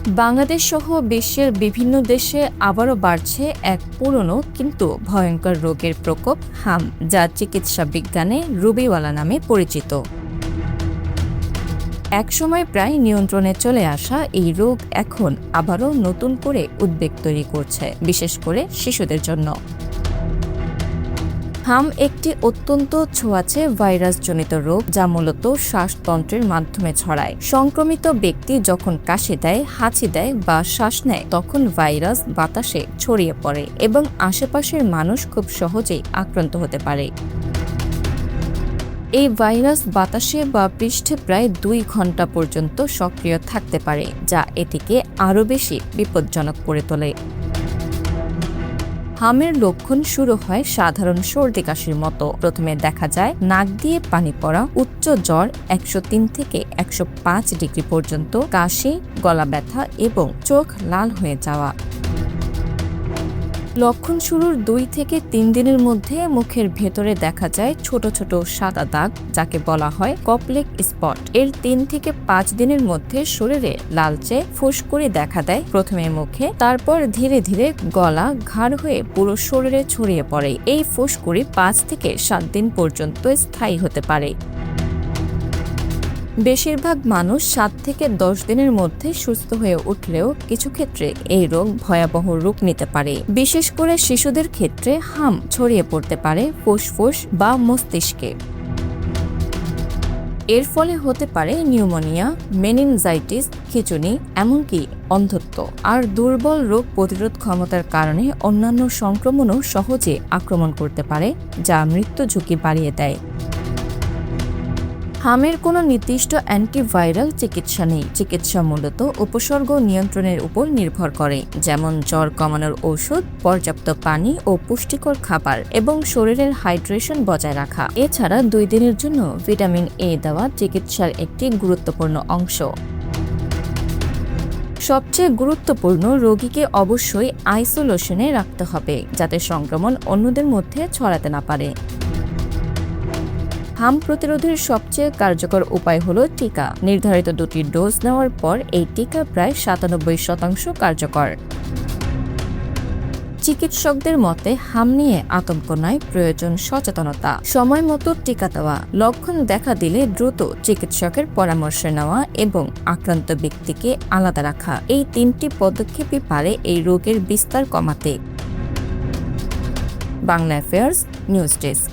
বাংলাদেশ সহ বিশ্বের বিভিন্ন দেশে আবারও বাড়ছে এক পুরনো কিন্তু ভয়ঙ্কর রোগের প্রকোপ হাম, যা চিকিৎসা বিজ্ঞানে রুবিওয়ালা নামে পরিচিত। একসময় প্রায় নিয়ন্ত্রণে চলে আসা এই রোগ এখন আবারও নতুন করে উদ্বেগ তৈরি করছে, বিশেষ করে শিশুদের জন্য। হাম একটি অত্যন্ত ছোঁয়াচে ভাইরাসজনিত রোগ, যা মূলত শ্বাসতন্ত্রের মাধ্যমে ছড়ায়। সংক্রমিত ব্যক্তি যখন কাশি দেয়, হাঁচি দেয় বা শ্বাস নেয়, তখন ভাইরাস বাতাসে ছড়িয়ে পড়ে এবং আশেপাশের মানুষ খুব সহজেই আক্রান্ত হতে পারে। এই ভাইরাস বাতাসে বা পৃষ্ঠে প্রায় 2 ঘন্টা পর্যন্ত সক্রিয় থাকতে পারে, যা এটিকে আরও বেশি বিপজ্জনক করে তোলে। হামের লক্ষণ শুরু হয় সাধারণ সর্দি কাশির মতো। প্রথমে দেখা যায় নাক দিয়ে পানি পড়া, উচ্চ জ্বর 103 থেকে 105 ডিগ্রি পর্যন্ত, কাশি, গলা ব্যথা এবং চোখ লাল হয়ে যাওয়া। লক্ষণ শুরুর 2 থেকে 3 দিনের মধ্যে মুখের ভেতরে দেখা যায় ছোট ছোট সাদা দাগ, যাকে বলা হয় কপলেক স্পট। এর 3 থেকে 5 দিনের মধ্যে শরীরে লালচে ফুসকুড়ি দেখা দেয়, প্রথমে মুখে, তারপর ধীরে ধীরে গলা, ঘাড় হয়ে পুরো শরীরে ছড়িয়ে পড়ে। এই ফুসকুড়ি 5 থেকে 7 দিন পর্যন্ত স্থায়ী হতে পারে। বেশিরভাগ মানুষ 7 থেকে 10 দিনের মধ্যে সুস্থ হয়ে উঠলেও কিছু ক্ষেত্রে এই রোগ ভয়াবহ রূপ নিতে পারে। বিশেষ করে শিশুদের ক্ষেত্রে হাম ছড়িয়ে পড়তে পারে ফুসফুস বা মস্তিষ্কে। এর ফলে হতে পারে নিউমোনিয়া, মেনিনজাইটিস, খিঁচুনি, এমনকি অন্ধত্ব। আর দুর্বল রোগ প্রতিরোধ ক্ষমতার কারণে অন্যান্য সংক্রমণও সহজে আক্রমণ করতে পারে, যা মৃত্যু ঝুঁকি বাড়িয়ে দেয়। হামের কোনো নির্দিষ্ট অ্যান্টিভাইরাল চিকিৎসা নেই। চিকিৎসা মূলত উপসর্গ নিয়ন্ত্রণের উপর নির্ভর করে, যেমন জ্বর কমানোর ঔষধ, পর্যাপ্ত পানি ও পুষ্টিকর খাবার এবং শরীরের হাইড্রেশন বজায় রাখা। এছাড়া 2 দিনের জন্য ভিটামিন এ দেওয়া চিকিৎসার একটি গুরুত্বপূর্ণ অংশ। সবচেয়ে গুরুত্বপূর্ণ, রোগীকে অবশ্যই আইসোলেশনে রাখতে হবে, যাতে সংক্রমণ অন্যদের মধ্যে ছড়াতে না পারে। হাম প্রতিরোধের সবচেয়ে কার্যকর উপায় হল টিকা। নির্ধারিত 2টি ডোজ নেওয়ার পর এই টিকা প্রায় 97% কার্যকর। চিকিৎসকদের মতে হাম নিয়ে আতঙ্ক নয়, প্রয়োজন সচেতনতা। সময় মতো টিকা দেওয়া, লক্ষণ দেখা দিলে দ্রুত চিকিৎসকের পরামর্শ নেওয়া এবং আক্রান্ত ব্যক্তিকে আলাদা রাখা, এই 3টি পদক্ষেপই পারে এই রোগের বিস্তার কমাতে। Bangla affairs, news desk.